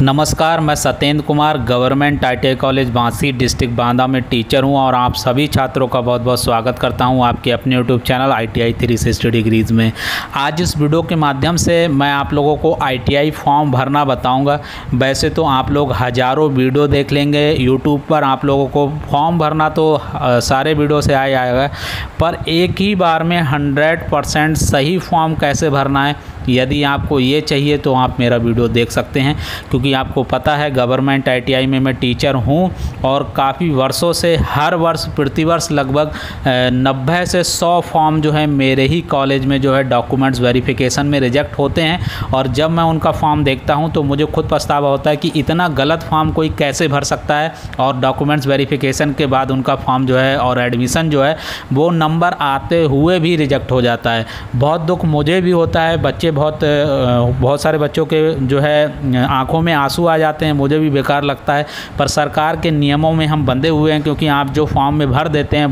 नमस्कार, मैं Satyendra Kumar government ITI college Bansi district Banda में टीचर हूं और आप सभी छात्रों का बहुत बहुत स्वागत करता हूं आपके अपने YouTube चैनल ITI 360 डिग्रीज़ में। आज इस वीडियो के माध्यम से मैं आप लोगों को ITI फॉर्म भरना बताऊंगा। वैसे तो आप लोग हज़ारों वीडियो देख लेंगे YouTube पर, आप लोगों को फॉर्म भरना तो सारे वीडियो से आएगा, पर एक ही बार में 100% सही फॉर्म कैसे भरना है, यदि आपको ये चाहिए तो आप मेरा वीडियो देख सकते हैं। क्योंकि आपको पता है गवर्नमेंट ITI में मैं टीचर हूं और काफ़ी वर्षों से हर वर्ष प्रतिवर्ष लगभग 90 से 100 फॉर्म जो है मेरे ही कॉलेज में जो है डॉक्यूमेंट्स वेरिफिकेशन में रिजेक्ट होते हैं। और जब मैं उनका फॉर्म देखता हूं तो मुझे खुद पछतावा होता है कि इतना गलत फॉर्म कोई कैसे भर सकता है, और डॉक्यूमेंट्स वेरिफिकेशन के बाद उनका फॉर्म जो है और एडमिशन जो है वो नंबर आते हुए भी रिजेक्ट हो जाता है। बहुत दुख मुझे भी होता है, बच्चे बहुत सारे बच्चों के जो है आंखों में आंसू आ जाते हैं, मुझे भी बेकार लगता है। पर सरकार के नियमों में हम बंधे हुए हैं, क्योंकि आप जो फॉर्म में भर देते हैं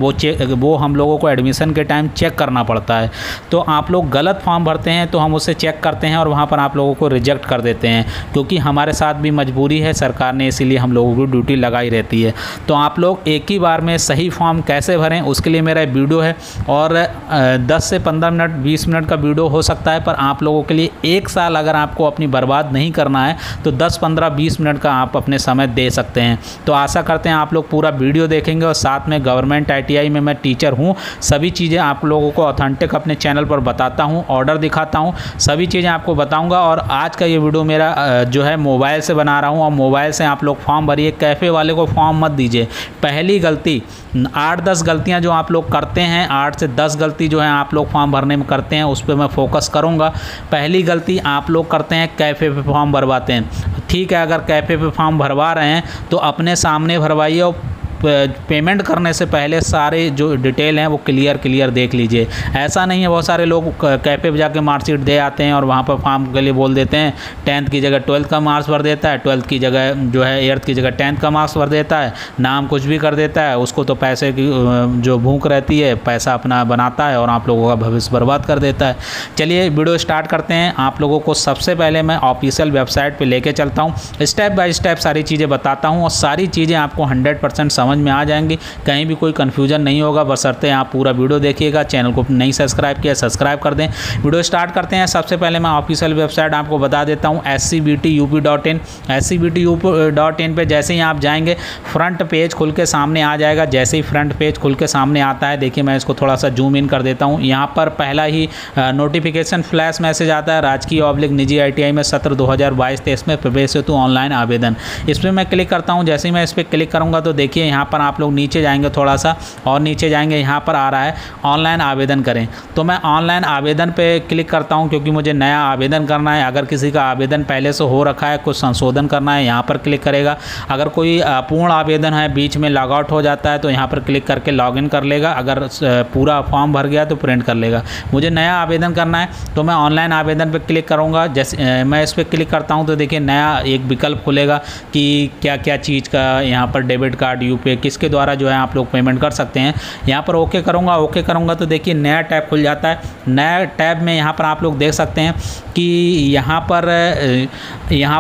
वो हम लोगों को एडमिशन के टाइम चेक करना पड़ता है। तो आप लोग गलत फॉर्म भरते हैं तो हम उसे चेक करते हैं और वहाँ पर आप लोगों को रिजेक्ट कर देते हैं, क्योंकि हमारे साथ भी मजबूरी है, सरकार ने इसीलिए हम लोगों की ड्यूटी लगाई रहती है। तो आप लोग एक ही बार में सही फॉर्म कैसे भरें उसके लिए मेरा वीडियो है, और 10 से 15 मिनट 20 मिनट का वीडियो हो सकता है, पर आप लोगों के लिए 1 साल अगर आपको अपनी बर्बाद नहीं करना है तो 10, 15, 20 मिनट का आप अपने समय दे सकते हैं। तो आशा करते हैं आप लोग पूरा वीडियो देखेंगे, और साथ में गवर्नमेंट ITI में मैं टीचर हूं, सभी चीज़ें आप लोगों को ऑथेंटिक अपने चैनल पर बताता हूं, ऑर्डर दिखाता हूं, सभी चीज़ें आपको बताऊंगा। और आज का ये वीडियो मेरा जो है मोबाइल से बना रहा हूं, और मोबाइल से आप लोग फॉर्म भरिए। कैफ़े वाले को फॉर्म मत दीजिए। पहली गलती 8-10 गलतियाँ जो आप लोग करते हैं, 8 से 10 गलती जो है आप लोग फॉर्म भरने में करते हैं, उस पर मैं फोकस करूँगा। पहली गलती आप लोग करते हैं, कैफ़े पे फॉर्म भरवाते हैं। ठीक है, अगर कैफ़े पे फॉर्म भरवा रहे हैं तो अपने सामने भरवाइए, और पेमेंट करने से पहले सारे जो डिटेल हैं वो क्लियर देख लीजिए। ऐसा नहीं है, बहुत सारे लोग कैफ़े पे जाके मार्कशीट दे आते हैं और वहाँ पर फॉर्म के लिए बोल देते हैं 10th की जगह 12th का मार्क्स भर देता है, 12th की जगह जो है 8th की जगह 10th का मार्क्स भर देता है, नाम कुछ भी कर देता है। उसको तो पैसे की जो भूख रहती है, पैसा अपना बनाता है और आप लोगों का भविष्य बर्बाद कर देता है। चलिए वीडियो स्टार्ट करते हैं। आप लोगों को सबसे पहले मैं ऑफिशियल वेबसाइट पर लेके चलता हूँ, स्टेप बाय स्टेप सारी चीज़ें बताता हूँ, और सारी चीज़ें आपको 100% समझ में आ जाएंगी, कहीं भी कोई कन्फ्यूजन नहीं होगा। बशर्ते आप पूरा वीडियो देखिएगा। चैनल को नहीं सब्सक्राइब किया, सब्सक्राइब कर दें। वीडियो स्टार्ट करते हैं। सबसे पहले मैं ऑफिशियल वेबसाइट आपको बता देता हूं, scbtup.in। scbtup.in पे जैसे ही आप जाएंगे फ्रंट पेज खुल के सामने आ जाएगा। जैसे ही फ्रंट पेज खुल के सामने आता है, देखिए मैं इसको थोड़ा सा जूम इन कर देता हूँ। यहाँ पर पहला ही नोटिफिकेशन फ्लैश मैसेज आता है, राजकीय/निजी ITI में सत्र 2022-23 में प्रवेश हेतु ऑनलाइन आवेदन। इस पर मैं क्लिक करता हूँ। जैसे ही मैं इस पर क्लिक करूँगा तो देखिए यहाँ पर आप लोग नीचे जाएंगे, थोड़ा सा और नीचे जाएंगे, यहाँ पर आ रहा है ऑनलाइन आवेदन करें। तो मैं ऑनलाइन आवेदन पे क्लिक करता हूँ, क्योंकि मुझे नया आवेदन करना है। अगर किसी का आवेदन पहले से हो रखा है, कुछ संशोधन करना है, यहाँ पर क्लिक करेगा। अगर कोई पूर्ण आवेदन है, बीच में लॉग आउट हो जाता है, तो यहाँ पर क्लिक करके लॉगिन कर लेगा। अगर पूरा फॉर्म भर गया तो प्रिंट कर लेगा। मुझे नया आवेदन करना है तो मैं ऑनलाइन आवेदन पर क्लिक करूँगा। जैसे मैं इस पर क्लिक करता हूँ तो देखिए नया एक विकल्प खुलेगा कि क्या क्या चीज़ का, यहाँ पर डेबिट कार्ड, UPI किसके द्वारा जो है आप लोग पेमेंट कर सकते हैं। यहाँ पर ओके करूँगा तो देखिए नया टैब खुल जाता है। नया टैब में यहाँ पर आप लोग देख सकते हैं कि यहाँ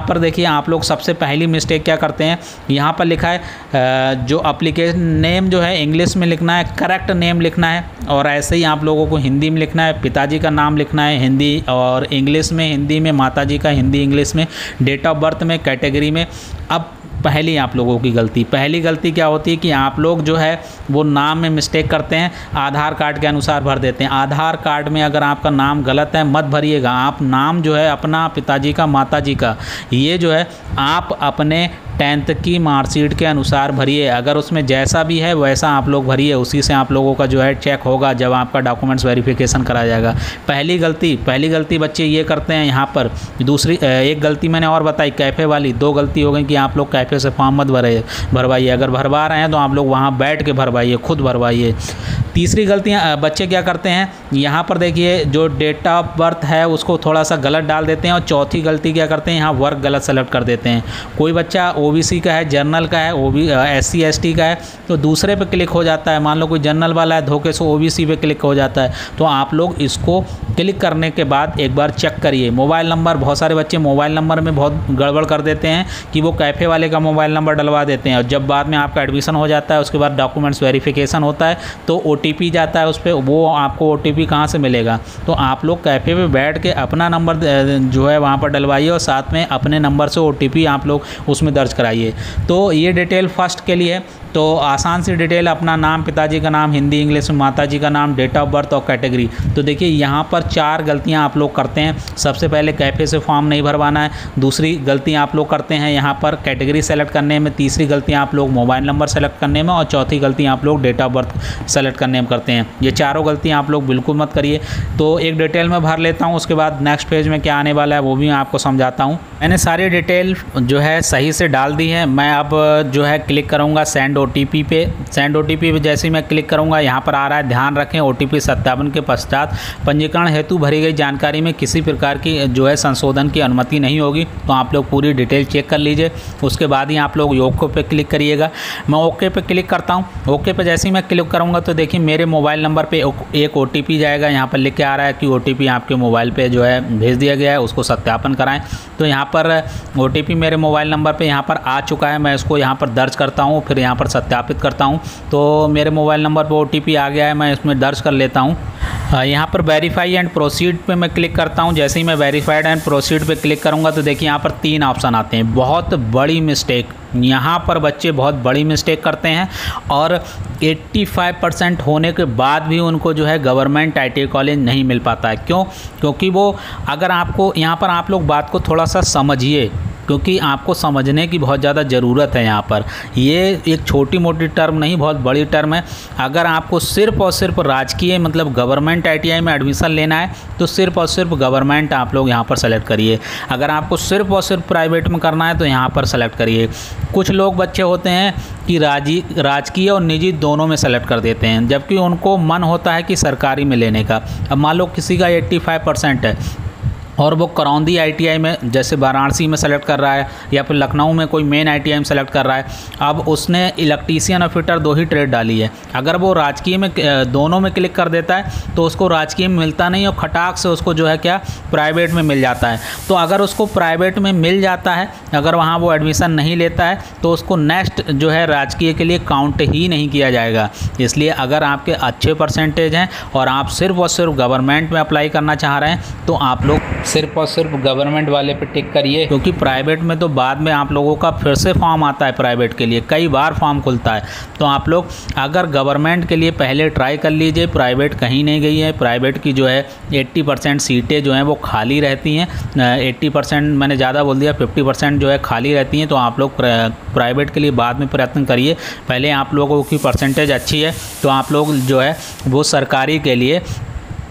पर देखिए आप लोग सबसे पहली मिस्टेक क्या करते हैं, यहाँ पर लिखा है जो एप्लीकेशन नेम जो है इंग्लिश में लिखना है, करेक्ट नेम लिखना है, और ऐसे ही आप लोगों को हिंदी में लिखना है। पिताजी का नाम लिखना है हिंदी और इंग्लिश में, हिंदी में माताजी का हिंदी इंग्लिश में, डेट ऑफ बर्थ में, कैटेगरी में। अब पहली आप लोगों की पहली गलती क्या होती है कि आप लोग जो है वो नाम में मिस्टेक करते हैं, आधार कार्ड के अनुसार भर देते हैं। आधार कार्ड में अगर आपका नाम गलत है मत भरिएगा। आप नाम जो है अपना, पिताजी का, माताजी का, ये जो है आप अपने 10th की मार्कशीट के अनुसार भरिए। अगर उसमें जैसा भी है वैसा आप लोग भरिए, उसी से आप लोगों का जो है चेक होगा जब आपका डॉक्यूमेंट्स वेरिफिकेशन करा जाएगा। पहली गलती बच्चे ये करते हैं। यहाँ पर दूसरी एक गलती मैंने और बताई, कैफ़े वाली। 2 गलती हो गई कि आप लोग कैफ़े से फॉर्म मत भरवाइए। अगर भरवा रहे हैं तो आप लोग वहाँ बैठ के भरवाइए, खुद भरवाइए। तीसरी गलतियाँ बच्चे क्या करते हैं, यहाँ पर देखिए जो डेट ऑफ बर्थ है उसको थोड़ा सा गलत डाल देते हैं। और चौथी गलती क्या करते हैं, यहाँ वर्क गलत सेलेक्ट कर देते हैं। कोई बच्चा ओबीसी का है, जनरल का है, SC ST का है, तो दूसरे पे क्लिक हो जाता है। मान लो कोई जनरल वाला है, धोखे से ओबीसी पे क्लिक हो जाता है। तो आप लोग इसको क्लिक करने के बाद एक बार चेक करिए मोबाइल नंबर। बहुत सारे बच्चे मोबाइल नंबर में बहुत गड़बड़ कर देते हैं कि वो कैफ़े वाले का मोबाइल नंबर डलवा देते हैं, और जब बाद में आपका एडमिशन हो जाता है, उसके बाद डॉक्यूमेंट्स वेरिफिकेशन होता है तो OTP जाता है उस पर, वो आपको OTP कहाँ से मिलेगा। तो आप लोग कैफ़े पे बैठ के अपना नंबर जो है वहाँ पर डलवाइए और साथ में अपने नंबर से OTP आप लोग उसमें दर्ज कराइए। तो ये डिटेल फर्स्ट के लिए। तो आसान सी डिटेल, अपना नाम, पिताजी का नाम हिंदी इंग्लिश में, माताजी का नाम, डेट ऑफ बर्थ और कैटेगरी। तो देखिए यहाँ पर 4 गलतियाँ आप लोग करते हैं। सबसे पहले कैफ़े से फॉर्म नहीं भरवाना है, दूसरी गलती आप लोग करते हैं यहाँ पर कैटेगरी सेलेक्ट करने में, तीसरी गलती आप लोग मोबाइल नंबर सेलेक्ट करने में, और चौथी गलती आप लोग डेट ऑफ बर्थ सेलेक्ट करने में करते हैं। ये चारों गलतियाँ आप लोग बिल्कुल मत करिए। तो एक डिटेल में भर लेता हूँ, उसके बाद नेक्स्ट पेज में क्या आने वाला है वो भी मैं आपको समझाता हूँ। मैंने सारी डिटेल जो है सही से डाल दी है। मैं अब जो है क्लिक करूँगा सेंड OTP पे। सेंड OTP पे जैसे ही मैं क्लिक करूंगा, यहाँ पर आ रहा है ध्यान रखें OTP सत्यापन के पश्चात पंजीकरण हेतु भरी गई जानकारी में किसी प्रकार की जो है संशोधन की अनुमति नहीं होगी। तो आप लोग पूरी डिटेल चेक कर लीजिए, उसके बाद ही आप लोग ओके पे क्लिक करिएगा। मैं ओके पे क्लिक करता हूँ। ओके पे जैसे ही मैं क्लिक करूँगा तो देखिए मेरे मोबाइल नंबर पर एक OTP जाएगा। यहाँ पर लिख के आ रहा है कि OTP आपके मोबाइल पर जो है भेज दिया गया है, उसको सत्यापन कराएँ। तो यहाँ पर OTP मेरे मोबाइल नंबर पर यहाँ पर आ चुका है। मैं इसको यहाँ पर दर्ज करता हूँ, फिर यहाँ पर सत्यापित करता हूं। तो मेरे मोबाइल नंबर पर OTP आ गया है, मैं इसमें दर्ज कर लेता हूं। यहाँ पर वेरीफाई एंड प्रोसीड पे मैं क्लिक करता हूं। जैसे ही मैं वेरीफाइड एंड प्रोसीड पे क्लिक करूंगा तो देखिए यहाँ पर 3 ऑप्शन आते हैं। बहुत बड़ी मिस्टेक, यहाँ पर बच्चे बहुत बड़ी मिस्टेक करते हैं और 85% होने के बाद भी उनको जो है गवर्नमेंट ITI कॉलेज नहीं मिल पाता है। क्यों? क्योंकि वो, अगर आपको यहाँ पर आप लोग बात को थोड़ा सा समझिए, क्योंकि आपको समझने की बहुत ज़्यादा ज़रूरत है। यहाँ पर ये एक छोटी मोटी टर्म नहीं, बहुत बड़ी टर्म है। अगर आपको सिर्फ और सिर्फ राजकीय मतलब गवर्नमेंट ITI में एडमिशन लेना है तो सिर्फ और सिर्फ गवर्नमेंट आप लोग यहाँ पर सेलेक्ट करिए। अगर आपको सिर्फ और सिर्फ प्राइवेट में करना है तो यहाँ पर सेलेक्ट करिए। कुछ लोग बच्चे होते हैं कि राजकीय और निजी दोनों में सेलेक्ट कर देते हैं, जबकि उनको मन होता है कि सरकारी में लेने का। अब मान लो किसी का 85% है और वो करौंदी ITI में, जैसे वाराणसी में सेलेक्ट कर रहा है, या फिर लखनऊ में कोई मेन ITI में सेलेक्ट कर रहा है। अब उसने इलेक्ट्रीशियन और फिटर 2 ही ट्रेड डाली है। अगर वो राजकीय में दोनों में क्लिक कर देता है तो उसको राजकीय में मिलता नहीं और खटाक से उसको जो है क्या प्राइवेट में मिल जाता है। तो अगर उसको प्राइवेट में मिल जाता है, अगर वहाँ वो एडमिशन नहीं लेता है तो उसको नेक्स्ट जो है राजकीय के लिए काउंट ही नहीं किया जाएगा। इसलिए अगर आपके अच्छे परसेंटेज हैं और आप सिर्फ और सिर्फ गवर्नमेंट में अप्लाई करना चाह रहे हैं तो आप लोग सिर्फ और सिर्फ गवर्नमेंट वाले पे टिक करिए, क्योंकि प्राइवेट में तो बाद में आप लोगों का फिर से फॉर्म आता है। प्राइवेट के लिए कई बार फॉर्म खुलता है। तो आप लोग अगर गवर्नमेंट के लिए पहले ट्राई कर लीजिए। प्राइवेट कहीं नहीं गई है। प्राइवेट की जो है 80% सीटें जो हैं वो खाली रहती हैं। 80% मैंने ज़्यादा बोल दिया, 50% जो है खाली रहती हैं। तो आप लोग प्राइवेट के लिए बाद में प्रयत्न करिए। पहले आप लोगों की परसेंटेज अच्छी है तो आप लोग जो है वो सरकारी के लिए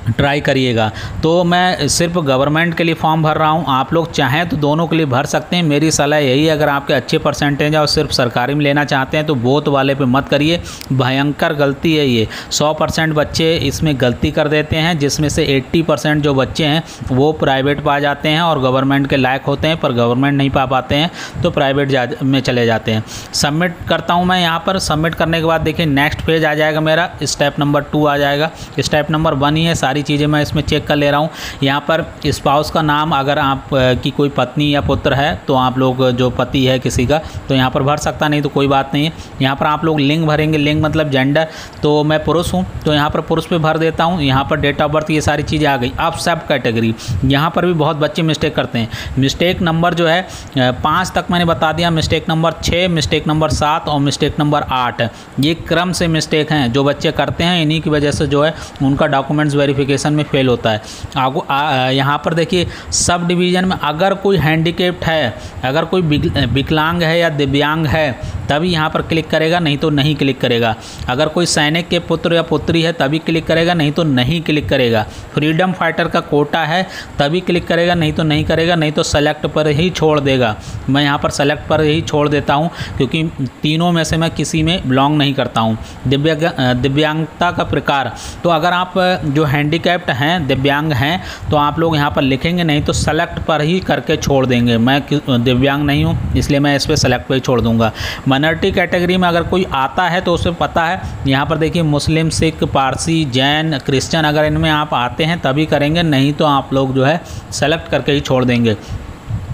ट्राई करिएगा। तो मैं सिर्फ गवर्नमेंट के लिए फॉर्म भर रहा हूँ। आप लोग चाहें तो दोनों के लिए भर सकते हैं। मेरी सलाह यही है, अगर आपके अच्छे परसेंटेज है और सिर्फ सरकारी में लेना चाहते हैं तो बोथ वाले पे मत करिए। भयंकर गलती है ये। 100% बच्चे इसमें गलती कर देते हैं, जिसमें से 80% जो बच्चे हैं वो प्राइवेट पा जाते हैं और गवर्नमेंट के लायक होते हैं, पर गवर्नमेंट नहीं पा पाते हैं तो प्राइवेट में चले जाते हैं। सबमिट करता हूँ मैं यहाँ पर। सबमिट करने के बाद देखिए नेक्स्ट पेज आ जाएगा मेरा। स्टेप नंबर 2 आ जाएगा। स्टेप नंबर 1 ही है, सारी चीज़ें मैं इसमें चेक कर ले रहा हूँ। यहाँ पर स्पाउस का नाम, अगर आप की कोई पत्नी या पुत्र है तो आप लोग जो पति है किसी का तो यहाँ पर भर सकता, नहीं तो कोई बात नहीं है। यहाँ पर आप लोग लिंग भरेंगे। लिंग मतलब जेंडर, तो मैं पुरुष हूँ तो यहाँ पर पुरुष पे भर देता हूँ। यहाँ पर डेट ऑफ बर्थ, ये सारी चीज़ें आ गई। अब सब कैटेगरी, यहाँ पर भी बहुत बच्चे मिस्टेक करते हैं। मिस्टेक नंबर जो है 5 तक मैंने बता दिया। मिस्टेक नंबर 6, मिस्टेक नंबर 7 और मिस्टेक नंबर 8, ये क्रम से मिस्टेक हैं जो बच्चे करते हैं। इन्हीं की वजह से जो है उनका डॉक्यूमेंट्स वेरिफिकेशन में फेल होता है। यहाँ पर देखिए सब डिवीज़न में अगर कोई हैंडीकेप्ड है, अगर कोई विकलांग है या दिव्यांग है तभी यहाँ पर क्लिक करेगा, नहीं तो नहीं क्लिक करेगा। अगर कोई सैनिक के पुत्र या पुत्री है तभी क्लिक करेगा, नहीं तो नहीं क्लिक करेगा। फ्रीडम फाइटर का कोटा है तभी क्लिक करेगा, नहीं तो नहीं करेगा, नहीं तो सेलेक्ट पर ही छोड़ देगा। मैं यहाँ पर सेलेक्ट पर ही छोड़ देता हूँ क्योंकि तीनों में से मैं किसी में बिलोंग नहीं करता हूँ। दिव्यांगता का प्रकार, तो अगर आप जो हैंडीकैप्ड हैं, दिव्यांग हैं, तो आप लोग यहाँ पर लिखेंगे, नहीं तो सेलेक्ट पर ही करके छोड़ देंगे। मैं दिव्यांग नहीं हूँ इसलिए मैं इस पर सेलेक्ट पर ही छोड़ दूँगा। माइनॉरिटी कैटेगरी में अगर कोई आता है तो उसे पता है, यहाँ पर देखिए मुस्लिम, सिख, पारसी, जैन, क्रिश्चियन, अगर इनमें आप आते हैं तभी करेंगे, नहीं तो आप लोग जो है सेलेक्ट करके ही छोड़ देंगे।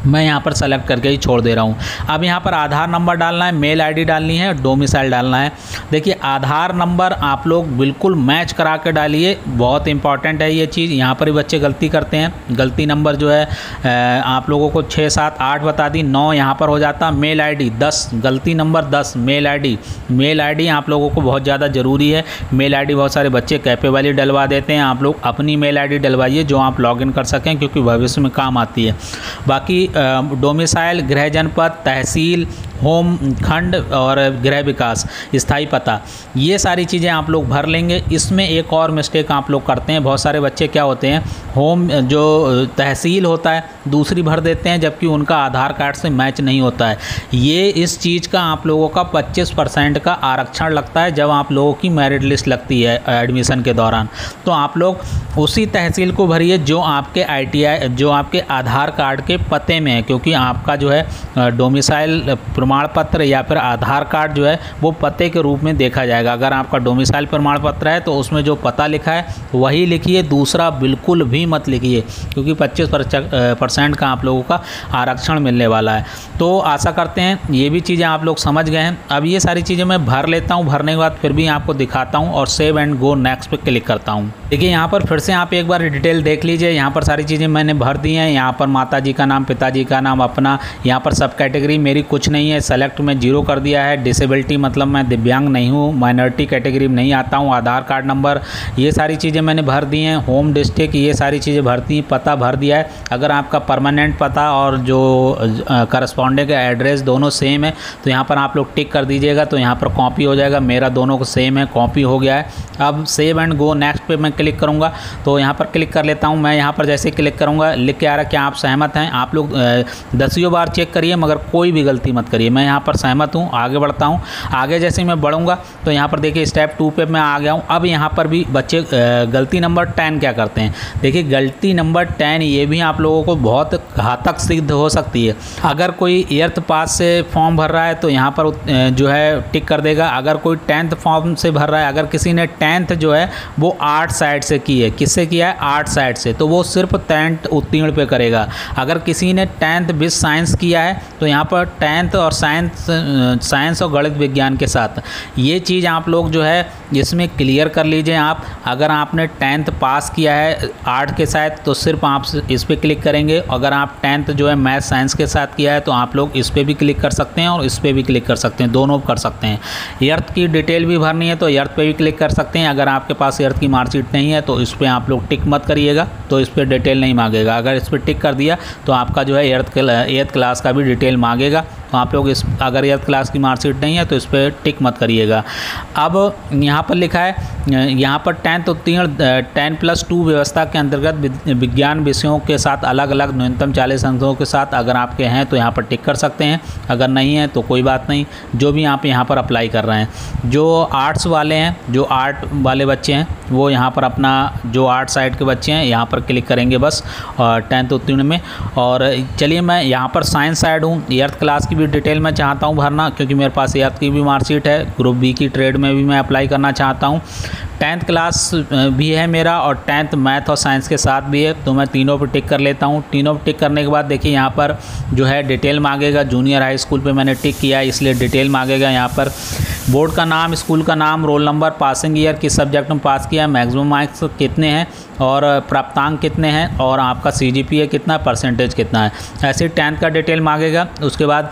मैं यहाँ पर सेलेक्ट करके ही छोड़ दे रहा हूँ। अब यहाँ पर आधार नंबर डालना है, मेल आईडी डालनी है, डोमिसाइल डालना है। देखिए आधार नंबर आप लोग बिल्कुल मैच करा के डालिए, बहुत इंपॉर्टेंट है ये चीज़। यहाँ पर भी बच्चे गलती करते हैं, गलती नंबर जो है आप लोगों को 6, 7, 8 बता दी, 9 यहाँ पर हो जाता। मेल आईडी 10, गलती नंबर 10, मेल आईडी आप लोगों को बहुत ज़्यादा ज़रूरी है। मेल आईडी बहुत सारे बच्चे कैपे वाली डलवा देते हैं, आप लोग अपनी मेल आईडी डलवाइए जो आप लॉगिन कर सकें, क्योंकि भविष्य में काम आती है। बाकी डोमिसाइल, गृह जनपद, तहसील, होम खंड और गृह विकास, स्थायी पता, ये सारी चीज़ें आप लोग भर लेंगे। इसमें एक और मिस्टेक आप लोग करते हैं, बहुत सारे बच्चे क्या होते हैं, होम जो तहसील होता है दूसरी भर देते हैं, जबकि उनका आधार कार्ड से मैच नहीं होता है। ये इस चीज़ का आप लोगों का 25% का आरक्षण लगता है जब आप लोगों की मेरिट लिस्ट लगती है एडमिशन के दौरान। तो आप लोग उसी तहसील को भरिए जो आपके ITI, जो आपके आधार कार्ड के पते में है, क्योंकि आपका जो है डोमिसाइल प्रमाण पत्र या फिर आधार कार्ड जो है वो पते के रूप में देखा जाएगा। अगर आपका डोमिसाइल प्रमाण पत्र है तो उसमें जो पता लिखा है वही लिखिए, दूसरा बिल्कुल भी मत लिखिए, क्योंकि 25% का आप लोगों का आरक्षण मिलने वाला है। तो आशा करते हैं ये भी चीज़ें आप लोग समझ गए हैं। अब ये सारी चीज़ें मैं भर लेता हूँ, भरने के बाद फिर भी आपको दिखाता हूँ और सेव एंड गो नेक्स्ट पे क्लिक करता हूँ। देखिए यहाँ पर फिर से आप एक बार डिटेल देख लीजिए, यहाँ पर सारी चीज़ें मैंने भर दी हैं। यहाँ पर माता जी का नाम, पिताजी का नाम, अपना, यहाँ पर सब कैटेगरी मेरी कुछ नहीं है, सेलेक्ट में 0 कर दिया है। डिसेबिलिटी मतलब मैं दिव्यांग नहीं हूँ, माइनॉरिटी कैटेगरी में नहीं आता हूँ। आधार कार्ड नंबर, ये सारी चीज़ें मैंने भर दी हैं। होम डिस्ट्रिक्ट, ये सारी चीज़ें भरती हैं। पता भर दिया है। अगर आपका परमानेंट पता और जो करस्पॉन्डिंग एड्रेस दोनों सेम है तो यहाँ पर आप लोग टिक कर दीजिएगा, तो यहाँ पर कॉपी हो जाएगा। मेरा दोनों को सेम है, कॉपी हो गया है। अब सेव एंड गो नेक्स्ट पे मैं क्लिक करूँगा, तो यहाँ पर क्लिक कर लेता हूँ। मैं यहाँ पर जैसे क्लिक करूँगा लिख के आ रहा है कि आप सहमत हैं। आप लोग 10 बार चेक करिए मगर कोई भी गलती मत करिए। मैं यहाँ पर सहमत हूँ, आगे बढ़ता हूँ। आगे जैसे मैं बढ़ूँगा तो यहाँ पर देखिए स्टेप 2 पे मैं आ गया हूँ। अब यहाँ पर भी बच्चे गलती नंबर 10 क्या करते हैं, देखिए गलती नंबर 10 ये भी आप लोगों को बहुत घातक सिद्ध हो सकती है। अगर कोई 8th पास से फॉर्म भर रहा है तो यहाँ पर जो है टिक कर देगा। अगर कोई 10th फॉर्म से भर रहा है, अगर किसी ने 10th जो है वो 8 साइड से की है, किससे किया है, 8 साइड से, तो वो सिर्फ 10th उत्तीर्ण पे करेगा। अगर किसी ने 10th विद साइंस किया है तो यहाँ पर 10th और साइंस और गणित विज्ञान के साथ, ये चीज़ आप लोग जो है इसमें क्लियर कर लीजिए। आप अगर आपने 10th पास किया है 8 के साथ तो सिर्फ आप इस पर क्लिक करेंगे। अगर आप 10th जो है मैथ साइंस के साथ किया है तो आप लोग इस पर भी क्लिक कर सकते हैं और इस पर भी क्लिक कर सकते हैं, दोनों कर सकते हैं। एर्थ की डिटेल भी भरनी है तो एर्थ पे भी क्लिक कर सकते हैं। अगर आपके पास एर्थ की मार्कशीट नहीं है तो इस पर आप लोग टिक मत करिएगा, तो इस पर डिटेल नहीं मांगेगा। अगर इस पर टिक कर दिया तो आपका जो है 8th क्लास का भी डिटेल मांगेगा, तो आप लोग इस अगर 8th क्लास की मार्कशीट नहीं है तो इस पर टिक मत करिएगा। अब यहाँ पर लिखा है, यहाँ पर 10th उत्तीर्ण 10+2 व्यवस्था के अंतर्गत विज्ञान विषयों के साथ अलग अलग न्यूनतम 40 अंकों के साथ अगर आपके हैं तो यहाँ पर टिक कर सकते हैं। अगर नहीं है तो कोई बात नहीं, जो भी आप यहाँ पर अप्लाई कर रहे हैं। जो आर्ट्स वाले हैं, जो आर्ट वाले बच्चे हैं वो यहाँ पर अपना, जो आर्ट साइड के बच्चे हैं यहाँ पर क्लिक करेंगे बस 10th उत्तीर्ण में। और चलिए मैं यहाँ पर साइंस साइड हूँ, 8th क्लास की भी डिटेल मैं चाहता हूँ भरना, क्योंकि मेरे पास 8th की भी मार्कशीट है। ग्रुप बी की ट्रेड में भी मैं अप्लाई करना चाहता हूँ। 10th क्लास भी है मेरा और 10th मैथ और साइंस के साथ भी है, तो मैं तीनों पर टिक कर लेता हूँ। तीनों पर टिक करने के बाद देखिए यहाँ पर जो है डिटेल मांगेगा। जूनियर हाई स्कूल पे मैंने टिक किया है इसलिए डिटेल मांगेगा। यहाँ पर बोर्ड का नाम, स्कूल का नाम, रोल नंबर, पासिंग ईयर, किस सब्जेक्ट में पास किया, मैक्सिमम मार्क्स कितने हैं और प्राप्तांक कितने हैं और आपका CGPA कितना, परसेंटेज कितना है, ऐसे 10th का डिटेल मांगेगा। उसके बाद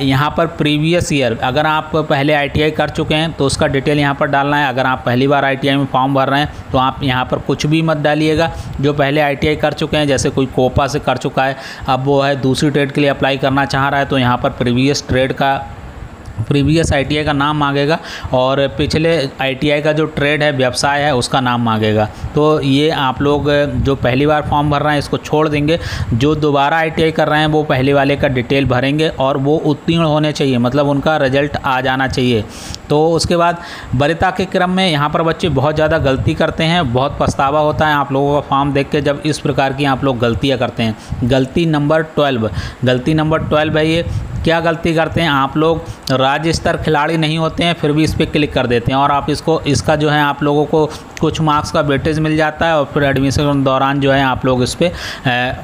यहाँ पर प्रीवियस ईयर, अगर आप पहले ITI कर चुके हैं तो उसका डिटेल यहाँ पर डालना है। अगर आप पहली बार ITI में फॉर्म भर रहे हैं तो आप यहाँ पर कुछ भी मत डालिएगा। जो पहले ITI कर चुके हैं, जैसे कोई कोपा से कर चुका है, अब वो है दूसरी ट्रेड के लिए अप्लाई करना चाह रहा है तो यहाँ पर प्रीवियस ट्रेड का प्रीवियस आईटीआई का नाम मांगेगा और पिछले आईटीआई का जो ट्रेड है, व्यवसाय है, उसका नाम मांगेगा। तो ये आप लोग जो पहली बार फॉर्म भर रहे हैं इसको छोड़ देंगे। जो दोबारा आईटीआई कर रहे हैं वो पहले वाले का डिटेल भरेंगे और वो उत्तीर्ण होने चाहिए, मतलब उनका रिजल्ट आ जाना चाहिए। तो उसके बाद वरीयता के क्रम में यहाँ पर बच्चे बहुत ज़्यादा गलती करते हैं, बहुत पछतावा होता है आप लोगों का फॉर्म देख के जब इस प्रकार की आप लोग गलतियाँ करते हैं। गलती नंबर 12, गलती नंबर 12 है ये। क्या गलती करते हैं आप लोग? राज्य स्तर खिलाड़ी नहीं होते हैं फिर भी इस पर क्लिक कर देते हैं और आप इसका जो है आप लोगों को कुछ मार्क्स का वेटेज मिल जाता है और फिर एडमिशन के दौरान जो है आप लोग इस पर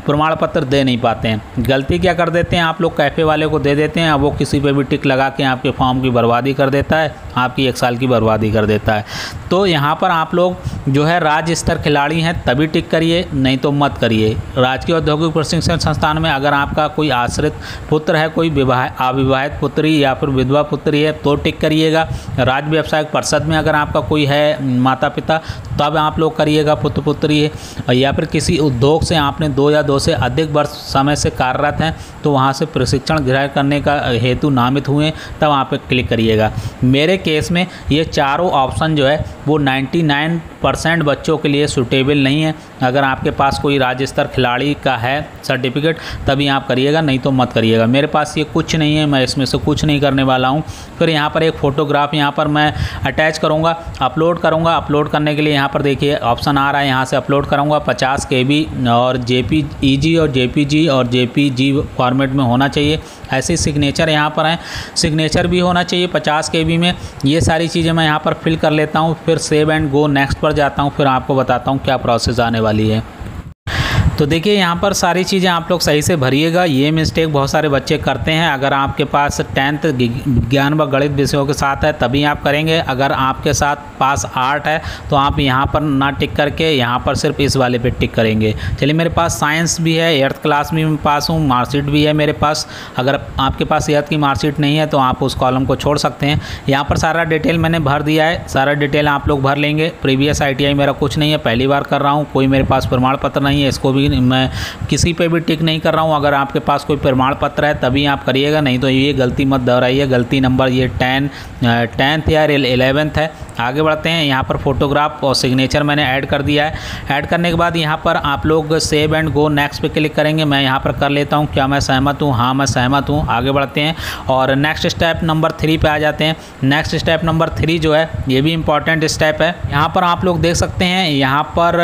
प्रमाण पत्र दे नहीं पाते हैं। गलती क्या कर देते हैं आप लोग? कैफ़े वाले को दे देते हैं, वो किसी पे भी टिक लगा के आपके फॉर्म की बर्बादी कर देता है, आपकी 1 साल की बर्बादी कर देता है। तो यहाँ पर आप लोग जो है राज्य स्तर खिलाड़ी हैं तभी टिक करिए, नहीं तो मत करिए। राजकीय औद्योगिक प्रशिक्षण संस्थान में अगर आपका कोई आश्रित पुत्र है, कोई अविवाहित पुत्री या फिर विधवा पुत्री है तो टिक करिएगा। राज्य व्यवसायिक परिषद में अगर आपका कोई है माता पिता तब आप लोग करिएगा, पुत्र पुत्री है। या फिर किसी उद्योग से आपने 2 या 2 से अधिक वर्ष समय से कार्यरत हैं तो वहाँ से प्रशिक्षण ग्रहण करने का हेतु नामित हुए तब वहाँ पे क्लिक करिएगा। मेरे केस में ये चारों ऑप्शन जो है वो 99% बच्चों के लिए सूटेबल नहीं है। अगर आपके पास कोई राज्य स्तर खिलाड़ी का है सर्टिफिकेट तभी आप करिएगा, नहीं तो मत करिएगा। मेरे पास ये कुछ नहीं है, मैं इसमें से कुछ नहीं करने वाला हूँ। फिर यहाँ पर एक फ़ोटोग्राफ यहाँ पर मैं अटैच करूँगा, अपलोड करूँगा। अपलोड करने के लिए यहाँ पर देखिए ऑप्शन आ रहा है, यहाँ से अपलोड करूँगा। 50 KB और JPEG और JPG और JPG फॉर्मेट में होना चाहिए। ऐसे सिग्नेचर यहाँ पर हैं, सिग्नेचर भी होना चाहिए 50 KB में। ये सारी चीज़ें मैं यहाँ पर फिल कर लेता हूँ, फिर सेव एंड गो नेक्स्ट पर जाता हूँ, फिर आपको बताता हूँ क्या प्रोसेस आने वाली है। तो देखिए यहाँ पर सारी चीज़ें आप लोग सही से भरिएगा। ये मिस्टेक बहुत सारे बच्चे करते हैं। अगर आपके पास 10th विज्ञान व गणित विषयों के साथ है तभी आप करेंगे। अगर आपके साथ पास आर्ट है तो आप यहाँ पर ना टिक करके यहाँ पर सिर्फ इस वाले पे टिक करेंगे। चलिए मेरे पास साइंस भी है, 8th क्लास में मैं पास हूँ, मार्कशीट भी है मेरे पास। अगर आपके पास 8th की मार्कशीट नहीं है तो आप उस कॉलम को छोड़ सकते हैं। यहाँ पर सारा डिटेल मैंने भर दिया है, सारा डिटेल आप लोग भर लेंगे। प्रीवियस ITI मेरा कुछ नहीं है, पहली बार कर रहा हूँ, कोई मेरे पास प्रमाण पत्र नहीं है, इसको भी मैं किसी पे भी टिक नहीं कर रहा हूँ। अगर आपके पास कोई प्रमाण पत्र है तभी आप करिएगा, नहीं तो ये गलती मत दोहराइए। गलती नंबर ये 10th या 11th है। आगे बढ़ते हैं। यहाँ पर फोटोग्राफ और सिग्नेचर मैंने ऐड कर दिया है। ऐड करने के बाद यहाँ पर आप लोग सेव एंड गो नेक्स्ट पे क्लिक करेंगे। मैं यहाँ पर कर लेता हूँ, क्या मैं सहमत हूँ? हाँ मैं सहमत हूँ। आगे बढ़ते हैं और नेक्स्ट स्टेप नंबर 3 पे आ जाते हैं। नेक्स्ट स्टेप नंबर 3 जो है ये भी इम्पॉर्टेंट स्टेप है। यहाँ पर आप लोग देख सकते हैं, यहाँ पर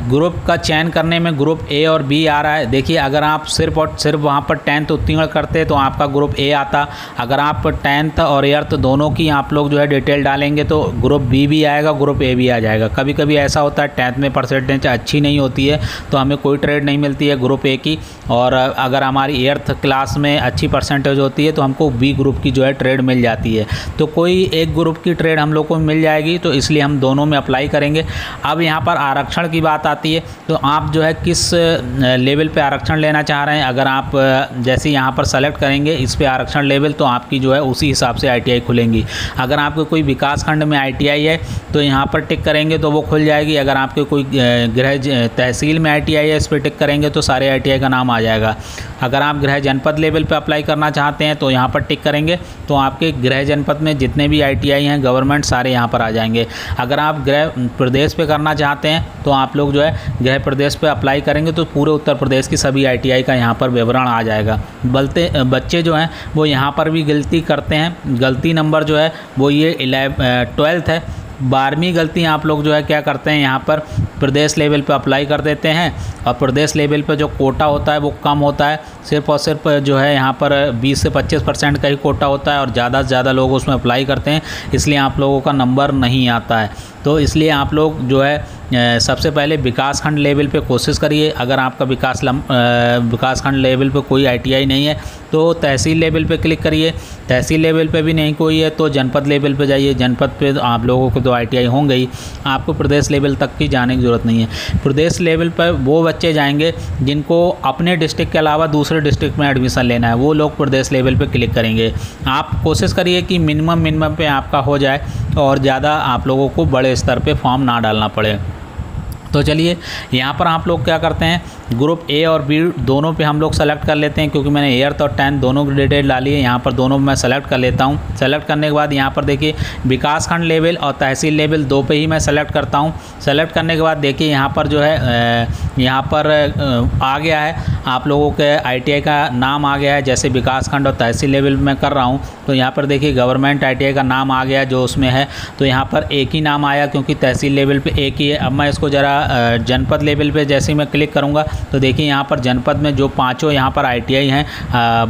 ग्रुप का चयन करने में ग्रुप A और B आ रहा है। देखिए अगर आप सिर्फ और सिर्फ वहाँ पर 10th उत्तीर्ण करते तो आपका ग्रुप A आता। अगर आप 10th और 8th दोनों की आप लोग जो है डिटेल डालेंगे तो ग्रुप B भी आएगा, ग्रुप A भी आ जाएगा। कभी कभी ऐसा होता है 10th में परसेंटेज अच्छी नहीं होती है तो हमें कोई ट्रेड नहीं मिलती है ग्रुप A की, और अगर हमारी 8th क्लास में अच्छी परसेंटेज होती है तो हमको B ग्रुप की जो है ट्रेड मिल जाती है। तो कोई एक ग्रुप की ट्रेड हम लोग को मिल जाएगी, तो इसलिए हम दोनों में अप्लाई करेंगे। अब यहाँ पर आरक्षण की बात आती है, तो आप जो है किस लेवल पे आरक्षण लेना चाह रहे हैं। अगर आप जैसे यहाँ पर सेलेक्ट करेंगे इस पे आरक्षण लेवल, तो आपकी जो है उसी हिसाब से ITI खुलेंगी। अगर आपको कोई विकास खंड में ITI है तो यहाँ पर टिक करेंगे तो वो खुल जाएगी। अगर आपके कोई गृह तहसील में ITI है इस पर टिक करेंगे तो सारे ITI का नाम आ जाएगा। अगर आप गृह जनपद लेवल पे अप्लाई करना चाहते हैं तो यहाँ पर टिक करेंगे तो आपके गृह जनपद में जितने भी ITI हैं गवर्नमेंट सारे यहाँ पर आ जाएंगे। अगर आप गृह प्रदेश पे करना चाहते हैं तो आप लोग जो है गृह प्रदेश पे अप्लाई करेंगे तो पूरे उत्तर प्रदेश की सभी ITI का यहाँ पर विवरण आ जाएगा। बच्चे जो हैं वो यहाँ पर भी गलती करते हैं। गलती नंबर जो है वो ये 12th है। 12वीं गलती आप लोग जो है क्या करते हैं, यहाँ पर प्रदेश लेवल पे अप्लाई कर देते हैं और प्रदेश लेवल पे जो कोटा होता है वो कम होता है। सिर्फ और सिर्फ जो है यहाँ पर 20 से 25% का ही कोटा होता है और ज़्यादा से ज़्यादा लोग उसमें अप्लाई करते हैं, इसलिए आप लोगों का नंबर नहीं आता है। तो इसलिए आप लोग जो है सबसे पहले विकास खंड लेवल पे कोशिश करिए। अगर आपका विकास खंड लेवल पे कोई ITI नहीं है तो तहसील लेवल पे क्लिक करिए। तहसील लेवल पे भी नहीं कोई है तो जनपद लेवल पे जाइए। जनपद पे आप लोगों को तो ITI होंगे ही, आपको प्रदेश लेवल तक की जाने की ज़रूरत नहीं है। प्रदेश लेवल पर वो बच्चे जाएंगे जिनको अपने डिस्ट्रिक्ट के अलावा दूसरे डिस्ट्रिक्ट में एडमिशन लेना है, वो लोग प्रदेश लेवल पे क्लिक करेंगे। आप कोशिश करिए कि मिनिमम पे आपका हो जाए और ज़्यादा आप लोगों को बड़े स्तर पे फॉर्म ना डालना पड़े। तो चलिए यहाँ पर आप लोग क्या करते हैं, ग्रुप ए और बी दोनों पे हम लोग सेलेक्ट कर लेते हैं, क्योंकि मैंने 8th और 10th दोनों की डिटेल डाली है। यहाँ पर दोनों मैं सेलेक्ट कर लेता हूँ। सेलेक्ट करने के बाद यहाँ पर देखिए विकासखंड लेवल और तहसील लेवल 2 पे ही मैं सेलेक्ट करता हूँ। सेलेक्ट करने के बाद देखिए यहाँ पर जो है यहाँ पर आ गया है आप लोगों के ITI का नाम आ गया है। जैसे विकासखंड और तहसील लेवल में कर रहा हूँ तो यहाँ पर देखिए गवर्नमेंट ITI का नाम आ गया जो उसमें है। तो यहाँ पर एक ही नाम आया क्योंकि तहसील लेवल पे एक ही है। अब मैं इसको ज़रा जनपद लेवल पे जैसे ही मैं क्लिक करूँगा तो देखिए यहाँ पर जनपद में जो 5 यहाँ पर ITI हैं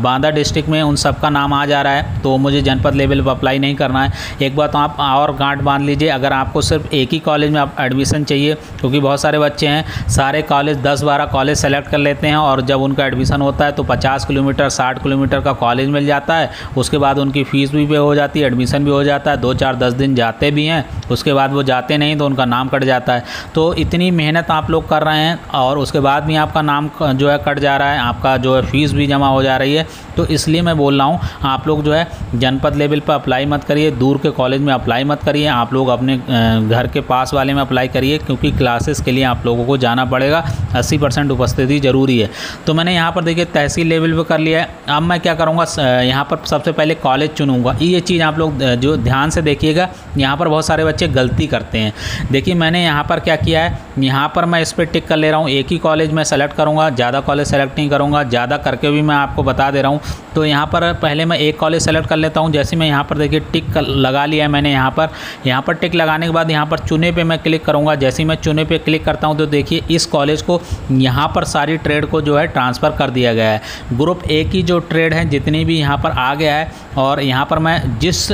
बांदा डिस्ट्रिक्ट में, उन सब का नाम आ जा रहा है। तो मुझे जनपद लेवल पर अप्लाई नहीं करना है। एक बात आप और गांठ बांध लीजिए, अगर आपको सिर्फ एक ही कॉलेज में एडमिशन चाहिए, क्योंकि बहुत सारे बच्चे हैं सारे कॉलेज 10-12 कॉलेज सेलेक्ट कर लेते हैं और जब उनका एडमिशन होता है तो 50 किलोमीटर 60 किलोमीटर का कॉलेज मिल जाता है। उसके बाद उनकी फ़ीस भी पे हो जाती है, एडमिशन भी हो जाता है, 2-4-10 दिन जाते भी हैं, उसके बाद वो जाते नहीं तो उनका नाम कट जाता है। तो इतनी मेहनत आप लोग कर रहे हैं और उसके बाद भी आपका नाम जो है कट जा रहा है, आपका जो है फ़ीस भी जमा हो जा रही है। तो इसलिए मैं बोल रहा हूँ आप लोग जो है जनपद लेवल पर अप्लाई मत करिए, दूर के कॉलेज में अप्लाई मत करिए, आप लोग अपने घर के पास वाले में अप्लाई करिए, क्योंकि क्लासेस के लिए आप लोगों को जाना पड़ेगा। 80% उपस्थिति ज़रूरी है। तो मैंने यहाँ पर देखिए तहसील लेवल पे कर लिया है। अब मैं क्या करूँगा, यहाँ पर सबसे पहले कॉलेज चुनूँगा। ये चीज़ आप लोग जो ध्यान से देखिएगा, यहाँ पर बहुत सारे बच्चे गलती करते हैं। देखिए मैंने यहाँ पर क्या किया है, यहाँ पर मैं इस पर टिक कर ले रहा हूँ, एक ही कॉलेज में सेलेक्ट करूँगा, ज़्यादा कॉलेज सेलेक्ट नहीं करूँगा। ज़्यादा करके भी मैं आपको बता दे रहा हूँ। तो यहाँ पर पहले मैं एक कॉलेज सेलेक्ट कर लेता हूँ। जैसे मैं यहाँ पर देखिए टिक लगा लिया है मैंने, यहाँ पर टिक लगाने के बाद यहाँ पर चुने पे मैं क्लिक करूँगा। जैसे ही मैं चुने पे क्लिक करता हूँ तो देखिए इस कॉलेज को यहाँ पर सारी ट्रेड को जो है ट्रांसफ़र कर दिया गया है। ग्रुप ए की जो ट्रेड है जितनी भी यहाँ पर आ गया है, और यहाँ पर मैं जिस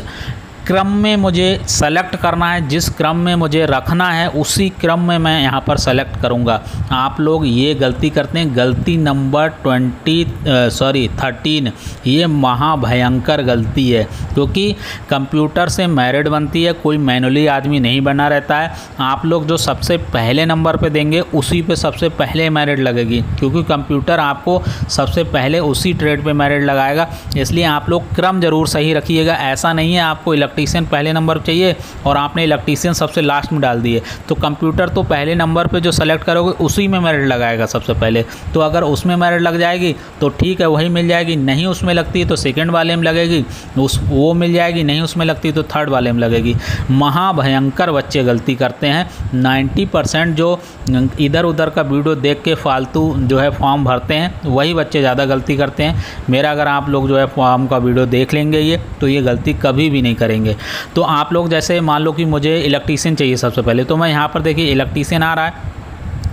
क्रम में मुझे सेलेक्ट करना है, जिस क्रम में मुझे रखना है, उसी क्रम में मैं यहाँ पर सेलेक्ट करूँगा। आप लोग ये गलती करते हैं, गलती नंबर 13, ये महाभयंकर गलती है, क्योंकि कंप्यूटर से मेरिट बनती है, कोई मैनुअली आदमी नहीं बना रहता है। आप लोग जो सबसे पहले नंबर पे देंगे उसी पे सबसे पहले मेरिट लगेगी, क्योंकि कंप्यूटर आपको सबसे पहले उसी ट्रेड पे मेरिट लगाएगा। इसलिए आप लोग क्रम ज़रूर सही रखिएगा। ऐसा नहीं है आपको इलेक्ट्रीशियन पहले नंबर पर चाहिए और आपने इलेक्ट्रीशियन सबसे लास्ट में डाल दिए, तो कंप्यूटर तो पहले नंबर पे जो सेलेक्ट करोगे उसी में मेरिट लगाएगा सबसे पहले। तो अगर उसमें मेरिट लग जाएगी तो ठीक है, वही मिल जाएगी। नहीं उसमें लगती है तो सेकंड वाले में लगेगी, वो मिल जाएगी। नहीं उसमें लगती तो थर्ड वाले में लगेगी। महाभयंकर बच्चे गलती करते हैं। 90% जो इधर उधर का वीडियो देख के फालतू जो है फॉर्म भरते हैं, वही बच्चे ज़्यादा गलती करते हैं। मेरा अगर आप लोग जो है फॉर्म का वीडियो देख लेंगे ये, तो ये गलती कभी भी नहीं करेंगे। तो आप लोग जैसे मान लो कि मुझे इलेक्ट्रीशियन चाहिए सबसे पहले, तो मैं यहाँ पर देखिए इलेक्ट्रीशियन आ रहा है।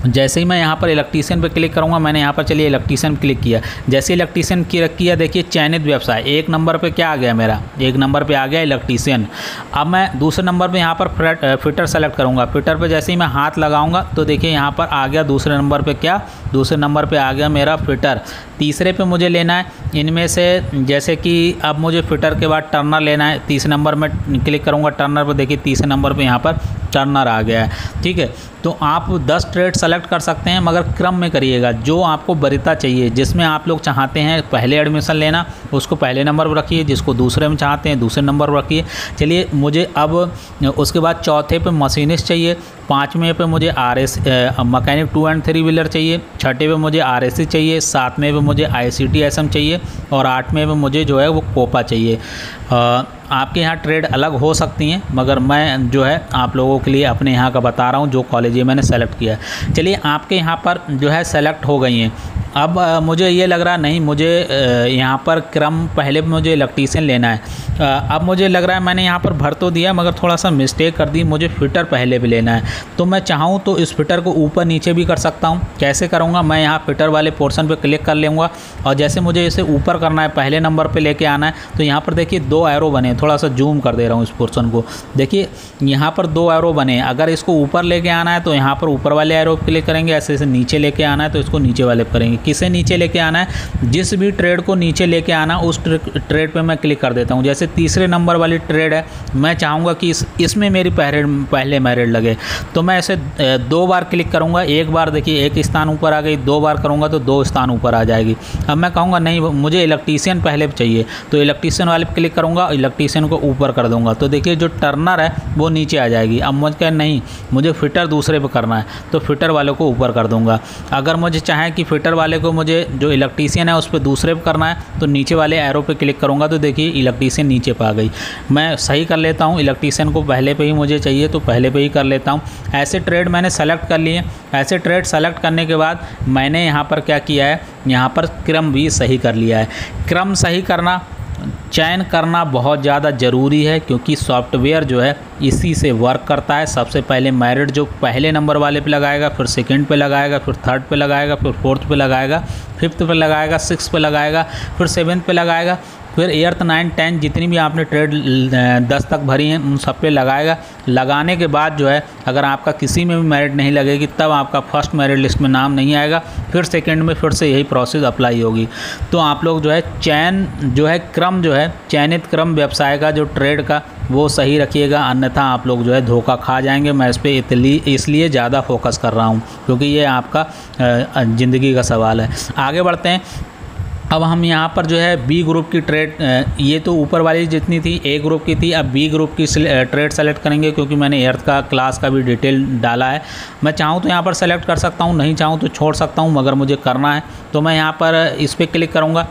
जैसे ही मैं यहाँ पर इलेक्ट्रीशियन पे क्लिक करूँगा, मैंने यहाँ पर चलिए इलेक्ट्रीशियन क्लिक किया। जैसे इलेक्ट्रीशियन किया देखिए चयनित व्यवसाय, एक नंबर पे क्या आ गया मेरा, एक नंबर पे आ गया इलेक्ट्रीशियन। अब मैं दूसरे नंबर पे यहाँ पर फिटर सेलेक्ट करूँगा। फिटर पे जैसे ही मैं हाथ लगाऊंगा तो देखिए यहाँ पर आ गया दूसरे नंबर पे क्या, दूसरे नंबर पे आ गया मेरा फिटर। तीसरे पे मुझे लेना है इनमें से, जैसे कि अब मुझे फिटर के बाद टर्नर लेना है। तीसरे नंबर में क्लिक करूँगा टर्नर पर, देखिए तीसरे नंबर पर यहाँ पर टर्नर आ गया है। ठीक है, तो आप 10 ट्रेड सेलेक्ट कर सकते हैं, मगर क्रम में करिएगा। जो आपको वरीयता चाहिए, जिसमें आप लोग चाहते हैं पहले एडमिशन लेना, उसको पहले नंबर पर रखिए। जिसको दूसरे में चाहते हैं दूसरे नंबर पर रखिए। चलिए मुझे अब उसके बाद चौथे पे मशीनिस्ट चाहिए, पाँचवें पे मुझे मैकेनिक 2 एंड 3 व्हीलर चाहिए, छठे पे मुझे RSC चाहिए, सातवें पे मुझे ICT SM चाहिए और आठवें पे मुझे जो है वो कोपा चाहिए। आपके यहाँ ट्रेड अलग हो सकती हैं, मगर मैं जो है आप लोगों के लिए अपने यहाँ का बता रहा हूँ जो कॉलेज ये मैंने सेलेक्ट किया है। चलिए आपके यहाँ पर जो है सेलेक्ट हो गई हैं। अब मुझे ये लग रहा नहीं, मुझे यहाँ पर क्रम पहले मुझे इलेक्ट्रीशियन लेना है। अब मुझे लग रहा है मैंने यहाँ पर भर तो दिया, मगर थोड़ा सा मिस्टेक कर दी, मुझे फिटर पहले भी लेना है। तो मैं चाहूँ तो इस फिटर को ऊपर नीचे भी कर सकता हूँ। कैसे करूँगा, मैं यहाँ फिटर वाले पोर्शन पर क्लिक कर लूँगा और जैसे मुझे इसे ऊपर करना है, पहले नंबर पर लेके आना है, तो यहाँ पर देखिए 2 एरो बने। थोड़ा सा जूम कर दे रहा हूँ इस पोर्शन को, देखिए यहाँ पर 2 एरो बने। अगर इसको ऊपर लेके आना है तो यहाँ पर ऊपर वाले एरो पर क्लिक करेंगे, ऐसे ऐसे नीचे लेके आना है तो इसको नीचे वाले पर करेंगे। किसे नीचे लेके आना है, जिस भी ट्रेड को नीचे लेके आना उस ट्रेड पे मैं क्लिक कर देता हूँ। जैसे तीसरे नंबर वाली ट्रेड है, मैं चाहूँगा कि इसमें मेरी पहले मेरिट लगे, तो मैं इसे 2 बार क्लिक करूँगा। एक बार देखिए 1 स्थान ऊपर आ गई, 2 बार करूँगा तो 2 स्थान ऊपर आ जाएगी। अब मैं कहूँगा नहीं मुझे इलेक्ट्रीशियन पहले चाहिए, तो इलेक्ट्रीशियन वाले पर क्लिक करूँगा, इलेक्ट्रीशियन इलेक्ट्रीशियन को ऊपर कर दूंगा। तो देखिए जो टर्नर है वो नीचे आ जाएगी। अब मुझे नहीं, मुझे फिटर दूसरे पे करना है तो फिटर वाले को ऊपर कर दूंगा। अगर मुझे चाहे कि फिटर वाले को मुझे जो इलेक्ट्रीशियन है उस पर दूसरे पे करना है तो नीचे वाले एरो पे क्लिक करूँगा तो देखिए इलेक्ट्रीशियन नीचे पे आ गई। मैं सही कर लेता हूँ, इलेक्ट्रीशियन को पहले पे ही मुझे चाहिए तो पहले पे ही कर लेता हूँ। ऐसे ट्रेड मैंने सेलेक्ट कर लिए। ऐसे ट्रेड सेलेक्ट करने के बाद मैंने यहाँ पर क्या किया है, यहाँ पर क्रम भी सही कर लिया है। क्रम सही करना, चयन करना बहुत ज़्यादा ज़रूरी है क्योंकि सॉफ्टवेयर जो है इसी से वर्क करता है। सबसे पहले मेरिट जो पहले नंबर वाले पे लगाएगा, फिर सेकंड पे लगाएगा, फिर थर्ड पे लगाएगा, फिर फोर्थ पे लगाएगा, फिफ्थ पे लगाएगा, सिक्स पे लगाएगा, फिर सेवन्थ पे लगाएगा, फिर 8th 9th 10th जितनी भी आपने ट्रेड 10 तक भरी हैं उन सब पे लगाएगा। लगाने के बाद जो है अगर आपका किसी में भी मेरिट नहीं लगेगी तब आपका फर्स्ट मेरिट लिस्ट में नाम नहीं आएगा, फिर सेकंड में फिर से यही प्रोसेस अप्लाई होगी। तो आप लोग जो है चयन जो है क्रम जो है चयनित क्रम व्यवसाय का जो ट्रेड का वो सही रखिएगा, अन्यथा आप लोग जो है धोखा खा जाएंगे। मैं इस पर इसलिए ज़्यादा फोकस कर रहा हूँ क्योंकि ये आपका ज़िंदगी का सवाल है। आगे बढ़ते हैं। अब हम यहाँ पर जो है बी ग्रुप की ट्रेड, ये तो ऊपर वाली जितनी थी ए ग्रुप की थी, अब बी ग्रुप की ट्रेड सेलेक्ट करेंगे क्योंकि मैंने एर्थ का क्लास का भी डिटेल डाला है। मैं चाहूँ तो यहाँ पर सेलेक्ट कर सकता हूँ, नहीं चाहूँ तो छोड़ सकता हूँ, मगर मुझे करना है तो मैं यहाँ पर इस पर क्लिक करूँगा।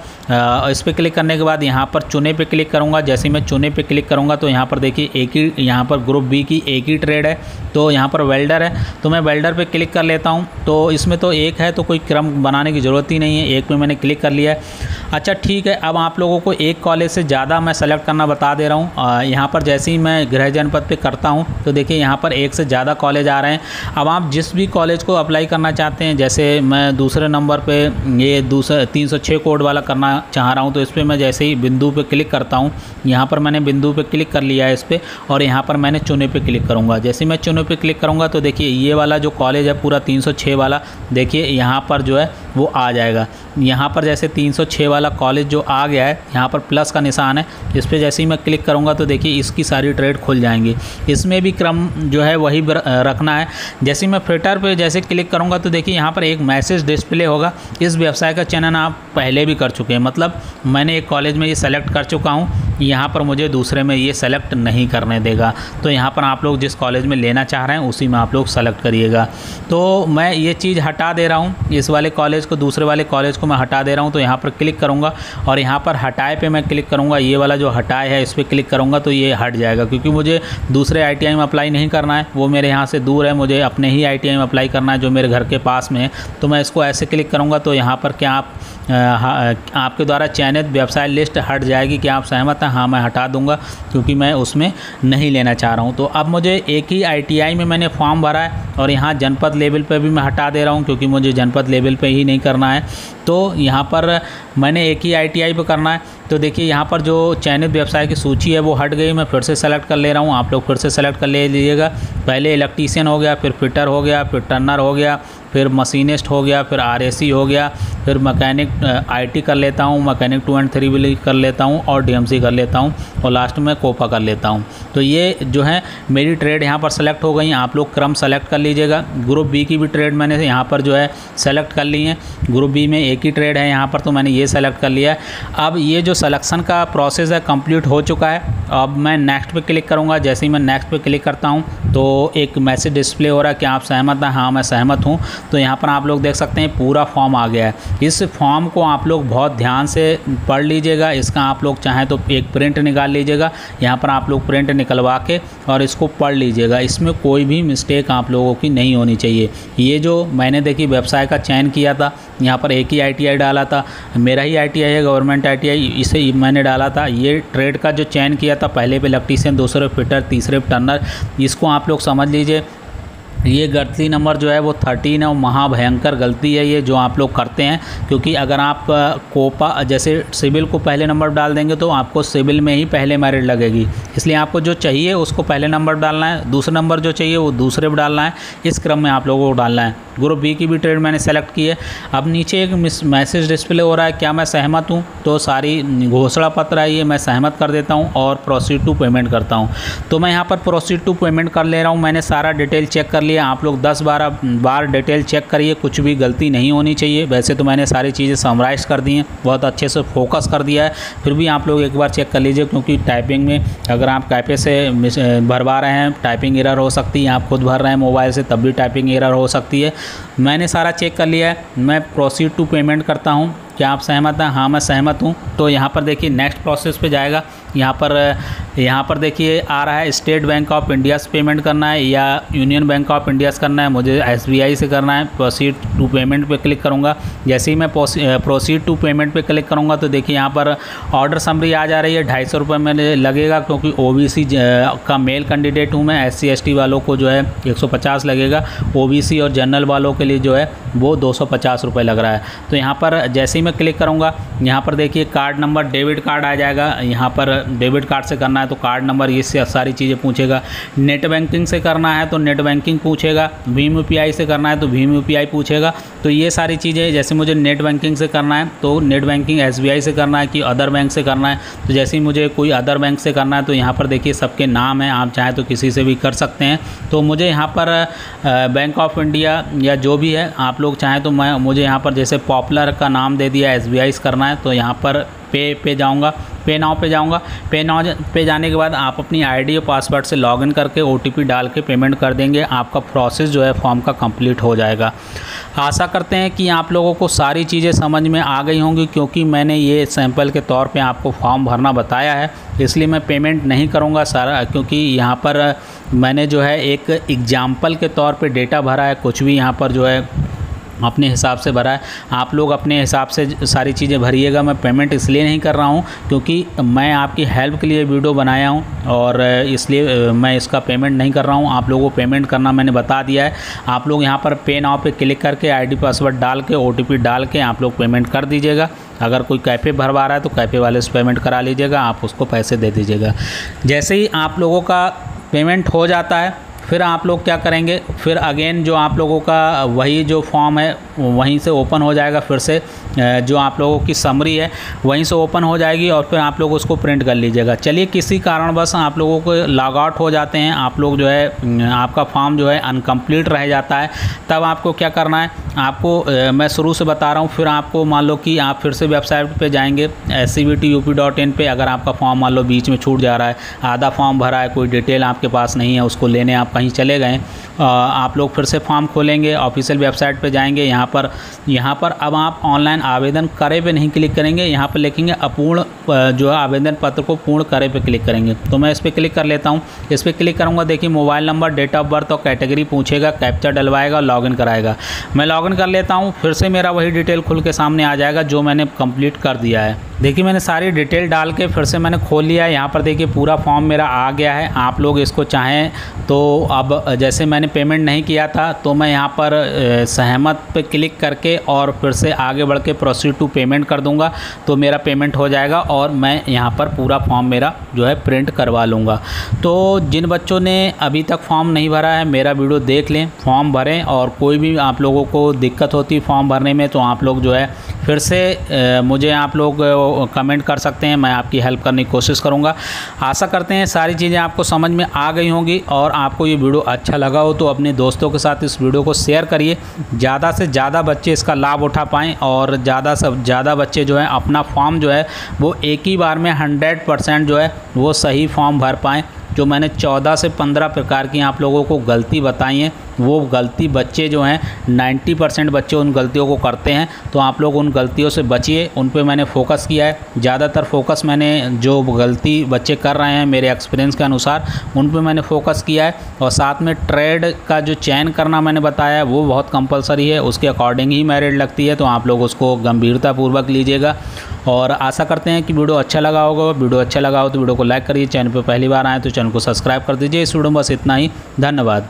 इस पर क्लिक करने के बाद यहाँ पर चुने पे क्लिक करूँगा। जैसे मैं चुने पे क्लिक करूँगा तो यहाँ पर देखिए एक ही, यहाँ पर ग्रुप बी की एक ही ट्रेड है तो यहाँ पर वेल्डर है तो मैं वेल्डर पे क्लिक कर लेता हूँ। तो इसमें तो एक है तो कोई क्रम बनाने की ज़रूरत ही नहीं है, एक पे मैंने क्लिक कर लिया है। अच्छा ठीक है, अब आप लोगों को एक कॉलेज से ज़्यादा मैं सेलेक्ट करना बता दे रहा हूँ। यहाँ पर जैसे ही मैं गृह जनपद पे करता हूँ तो देखिए यहाँ पर एक से ज़्यादा कॉलेज आ रहे हैं। अब आप जिस भी कॉलेज को अप्लाई करना चाहते हैं, जैसे मैं दूसरे नंबर पे ये दूसरा 306 कोड वाला करना चाह रहा हूँ तो इस पर मैं जैसे ही बिंदु पे क्लिक करता हूँ, यहाँ पर मैंने बिंदु पे क्लिक कर लिया है इस पर, और यहाँ पर मैंने चुने पे क्लिक करूँगा। जैसे मैं चुने पे क्लिक करूँगा तो देखिए ये वाला जो कॉलेज है पूरा 306 वाला, देखिए यहाँ पर जो है वो आ जाएगा। यहाँ पर जैसे 306 वाला कॉलेज जो आ गया है, यहाँ पर प्लस का निशान है, इस पर जैसे ही मैं क्लिक करूँगा तो देखिए इसकी सारी ट्रेड खुल जाएंगी। इसमें भी क्रम जो है वही रखना है। जैसे मैं फिल्टर पे जैसे क्लिक करूँगा तो देखिए यहाँ पर एक मैसेज डिस्प्ले होगा, इस व्यवसाय का चयन आप पहले भी कर चुके हैं, मतलब मैंने एक कॉलेज में ये सेलेक्ट कर चुका हूँ, यहाँ पर मुझे दूसरे में ये सेलेक्ट नहीं करने देगा। तो यहाँ पर आप लोग जिस कॉलेज में लेना चाह रहे हैं उसी में आप लोग सेलेक्ट करिएगा। तो मैं ये चीज़ हटा दे रहा हूँ, इस वाले कॉलेज को, दूसरे वाले कॉलेज को मैं हटा दे रहा हूँ। तो यहाँ पर क्लिक करूँगा और यहाँ पर हटाए पे मैं क्लिक करूँगा, ये वाला जो हटाए है इस पर क्लिक करूँगा तो ये हट जाएगा, क्योंकि मुझे दूसरे ITI में अप्लाई नहीं करना है, वो मेरे यहाँ से दूर है, मुझे अपने ही ITI में अप्लाई करना है जो मेरे घर के पास में है। तो मैं इसको ऐसे क्लिक करूँगा तो यहाँ पर क्या आपके द्वारा चयनित व्यवसाय लिस्ट हट जाएगी। क्या आप सहमत हैं? हाँ, मैं हटा दूंगा क्योंकि मैं उसमें नहीं लेना चाह रहा हूं। तो अब मुझे एक ही ITI में मैंने फॉर्म भरा है और यहाँ जनपद लेवल पे भी मैं हटा दे रहा हूं क्योंकि मुझे जनपद लेवल पे ही नहीं करना है। तो यहाँ पर मैंने एक ही ITI पे करना है। तो देखिए यहाँ पर जो चयनित व्यवसाय की सूची है वो हट गई, मैं फिर से सेलेक्ट कर ले रहा हूँ, आप लोग फिर से सेलेक्ट कर ले लीजिएगा। पहले इलेक्ट्रीशियन हो गया, फिर फिटर हो गया, फिर टर्नर हो गया, फिर मशीनिस्ट हो गया, फिर RAC हो गया, फिर मैकेनिक IT कर लेता हूँ, मैकेनिक 2 and 3 भी कर लेता हूँ और DMC कर लेता हूँ और लास्ट में कोपा कर लेता हूँ। तो ये जो है मेरी ट्रेड यहाँ पर सेलेक्ट हो गई। आप लोग क्रम सेलेक्ट कर लीजिएगा। ग्रुप बी की भी ट्रेड मैंने यहाँ पर जो है सेलेक्ट कर ली है। ग्रुप बी में एक ही ट्रेड है यहाँ पर, तो मैंने ये सेलेक्ट कर लिया है। अब ये जो सिलेक्शन का प्रोसेस है कंप्लीट हो चुका है। अब मैं नेक्स्ट पे क्लिक करूँगा। जैसे ही मैं नेक्स्ट पे क्लिक करता हूँ तो एक मैसेज डिस्प्ले हो रहा है कि आप सहमत हैं? हाँ, मैं सहमत हूँ। तो यहाँ पर आप लोग देख सकते हैं पूरा फॉर्म आ गया है। इस फॉर्म को आप लोग बहुत ध्यान से पढ़ लीजिएगा। इसका आप लोग चाहें तो एक प्रिंट निकाल लीजिएगा, यहाँ पर आप लोग प्रिंट निकलवा के और इसको पढ़ लीजिएगा। इसमें कोई भी मिस्टेक आप लोगों की नहीं होनी चाहिए। ये जो मैंने देखिए व्यवसाय का चयन किया था, यहाँ पर एक ही ITI डाला था, मेरा ही ITI है, गवर्नमेंट ITI, इसे मैंने डाला था। ये ट्रेड का जो चयन किया था, पहले पे इलेक्ट्रीशियन, दूसरे फिटर, तीसरे टर्नर, इसको आप लोग समझ लीजिए। ये गलती नंबर जो है वो 13 है और महाभयंकर गलती है ये जो आप लोग करते हैं, क्योंकि अगर आप कोपा जैसे सिविल को पहले नंबर डाल देंगे तो आपको सिविल में ही पहले मेरिट लगेगी। इसलिए आपको जो चाहिए उसको पहले नंबर डालना है, दूसरा नंबर जो चाहिए वो दूसरे पर डालना है, इस क्रम में आप लोगों को डालना है। ग्रुप बी की भी ट्रेड मैंने सेलेक्ट की है। अब नीचे एक मैसेज डिस्प्ले हो रहा है, क्या मैं सहमत हूँ, तो सारी घोषणा पत्र है ये, मैं सहमत कर देता हूँ और प्रोसीड टू पेमेंट करता हूँ। तो मैं यहाँ पर प्रोसीड टू पेमेंट कर ले रहा हूँ। मैंने सारा डिटेल चेक कर लिया। आप लोग 10-12 बार डिटेल चेक करिए, कुछ भी गलती नहीं होनी चाहिए। वैसे तो मैंने सारी चीज़ें समराइज़ कर दी हैं, बहुत अच्छे से फोकस कर दिया है, फिर भी आप लोग एक बार चेक कर लीजिए, क्योंकि टाइपिंग में अगर आप कैपे से भरवा रहे हैं टाइपिंग एरर हो सकती है, आप खुद भर रहे हैं मोबाइल से तब भी टाइपिंग एरर हो सकती है। मैंने सारा चेक कर लिया है। मैं प्रोसीड टू पेमेंट करता हूँ। क्या आप सहमत हैं? हाँ मैं सहमत हूँ। तो यहाँ पर देखिए नेक्स्ट प्रोसेस पे जाएगा। यहाँ पर देखिए आ रहा है स्टेट बैंक ऑफ इंडिया से पेमेंट करना है या यूनियन बैंक ऑफ इंडिया से करना है, मुझे SBI से करना है। प्रोसीड टू पेमेंट पे क्लिक करूँगा। जैसे ही मैं प्रोसीड टू पेमेंट पे क्लिक करूँगा तो देखिए यहाँ पर ऑर्डर समरी आ जा रही है। 250 रुपये में लगेगा, क्योंकि OBC का मेल कैंडिडेट हूँ मैं। SC ST वालों को जो है 150 लगेगा, OBC और जनरल वालों के लिए जो है वो 250 रुपये लग रहा है। तो यहाँ पर जैसे ही मैं क्लिक करूँगा, यहाँ पर देखिए कार्ड नंबर, डेबिट कार्ड आ जाएगा। यहाँ पर डेबिट कार्ड से करना है तो कार्ड नंबर, ये सारी चीज़ें पूछेगा। नेट बैंकिंग से करना है तो नेट बैंकिंग पूछेगा। भीम UPI से करना है तो भीम UPI पूछेगा। तो ये सारी चीज़ें, जैसे मुझे नेट बैंकिंग से करना है तो नेट बैंकिंग SBI से करना है कि अदर बैंक से करना है। तो जैसे ही मुझे कोई अदर बैंक से करना है तो यहाँ पर देखिए सबके नाम हैं, आप चाहें तो किसी से भी कर सकते हैं। तो मुझे यहाँ पर बैंक ऑफ इंडिया या जो भी है आप लोग चाहें तो मुझे यहाँ पर जैसे पॉपुलर का नाम दे दिया, SBI से करना है तो यहाँ पर पे जाऊँगा, पे नाउ पे जाऊँगा। पे नाउ पे जाने के बाद आप अपनी ID और पासवर्ड से लॉगिन करके OTP डाल के पेमेंट कर देंगे। आपका प्रोसेस जो है फॉर्म का कंप्लीट हो जाएगा। आशा करते हैं कि आप लोगों को सारी चीज़ें समझ में आ गई होंगी, क्योंकि मैंने ये सैंपल के तौर पे आपको फॉर्म भरना बताया है, इसलिए मैं पेमेंट नहीं करूँगा सारा, क्योंकि यहाँ पर मैंने जो है एक एग्जाम्पल के तौर पे डेटा भरा है। कुछ भी यहाँ पर जो है अपने हिसाब से भरा है, आप लोग अपने हिसाब से सारी चीज़ें भरिएगा। मैं पेमेंट इसलिए नहीं कर रहा हूँ क्योंकि मैं आपकी हेल्प के लिए वीडियो बनाया हूँ, और इसलिए मैं इसका पेमेंट नहीं कर रहा हूँ। आप लोगों को पेमेंट करना मैंने बता दिया है। आप लोग यहाँ पर पे नाउ पे क्लिक करके ID पासवर्ड डाल के OTP डाल के आप लोग पेमेंट कर दीजिएगा। अगर कोई कैफे भरवा रहा है तो कैफे वाले से पेमेंट करा लीजिएगा, आप उसको पैसे दे दीजिएगा। जैसे ही आप लोगों का पेमेंट हो जाता है फिर आप लोग क्या करेंगे, फिर अगेन जो आप लोगों का वही जो फॉर्म है वहीं से ओपन हो जाएगा। फिर से जो आप लोगों की समरी है वहीं से ओपन हो जाएगी और फिर आप लोग उसको प्रिंट कर लीजिएगा। चलिए किसी कारणवश आप लोगों को लॉग आउट हो जाते हैं, आप लोग जो है आपका फॉर्म जो है अनकम्प्लीट रह जाता है, तब आपको क्या करना है, आपको मैं शुरू से बता रहा हूँ। फिर आपको मान लो कि आप फिर से वेबसाइट पे जाएंगे scvtup.in पे। अगर आपका फॉर्म मान लो बीच में छूट जा रहा है, आधा फॉर्म भरा है, कोई डिटेल आपके पास नहीं है, उसको लेने आप कहीं चले गए, आप लोग फिर से फॉर्म खोलेंगे, ऑफिशियल वेबसाइट पे जाएंगे। यहाँ पर अब आप ऑनलाइन आवेदन करे पे नहीं क्लिक करेंगे, यहाँ पर लिखेंगे अपूर्ण जो है आवेदन पत्र को पूर्ण करे पे क्लिक करेंगे। तो मैं इस पर क्लिक कर लेता हूँ। इस पर क्लिक करूँगा, देखिए mobile number, date of birth और कैटेगरी पूछेगा, कैप्चा डलवाएगा, लॉगिन कराएगा। मैं लॉगिन कर लेता हूँ, फिर से मेरा वही डिटेल खुल के सामने आ जाएगा जो मैंने कंप्लीट कर दिया है। देखिए मैंने सारी डिटेल डाल के फिर से मैंने खोल लिया है। यहाँ पर देखिए पूरा फॉर्म मेरा आ गया है। आप लोग इसको चाहें तो अब जैसे मैंने पेमेंट नहीं किया था तो मैं यहाँ पर सहमत पे क्लिक करके और फिर से आगे बढ़ के प्रोसीड टू पेमेंट कर दूँगा, तो मेरा पेमेंट हो जाएगा और मैं यहाँ पर पूरा फॉर्म मेरा जो है प्रिंट करवा लूँगा। तो जिन बच्चों ने अभी तक फॉर्म नहीं भरा है मेरा वीडियो देख लें, फॉर्म भरें, और कोई भी आप लोगों को दिक्कत होती है फॉर्म भरने में तो आप लोग जो है फिर से मुझे आप लोग कमेंट कर सकते हैं, मैं आपकी हेल्प करने की कोशिश करूंगा। आशा करते हैं सारी चीज़ें आपको समझ में आ गई होंगी, और आपको ये वीडियो अच्छा लगा हो तो अपने दोस्तों के साथ इस वीडियो को शेयर करिए, ज़्यादा से ज़्यादा बच्चे इसका लाभ उठा पाएँ और ज़्यादा से ज़्यादा बच्चे जो है अपना फॉर्म जो है वो एक ही बार में 100% जो है वो सही फॉर्म भर पाएँ। जो मैंने 14 से 15 प्रकार की आप लोगों को गलती बताई हैं, वो गलती बच्चे जो हैं 90% बच्चे उन गलतियों को करते हैं, तो आप लोग उन गलतियों से बचिए। उन पे मैंने फोकस किया है, ज़्यादातर फोकस मैंने जो गलती बच्चे कर रहे हैं मेरे एक्सपीरियंस के अनुसार उन पे मैंने फोकस किया है। और साथ में ट्रेड का जो चयन करना मैंने बताया है वो बहुत कंपलसरी है, उसके अकॉर्डिंग ही मेरिट लगती है, तो आप लोग उसको गंभीरतापूर्वक लीजिएगा। और आशा करते हैं कि वीडियो अच्छा लगा होगा। वीडियो अच्छा लगा हो तो वीडियो को लाइक करिए, चैनल पर पहली बार आए तो चैनल को सब्सक्राइब कर दीजिए। इस वीडियो में बस इतना ही, धन्यवाद।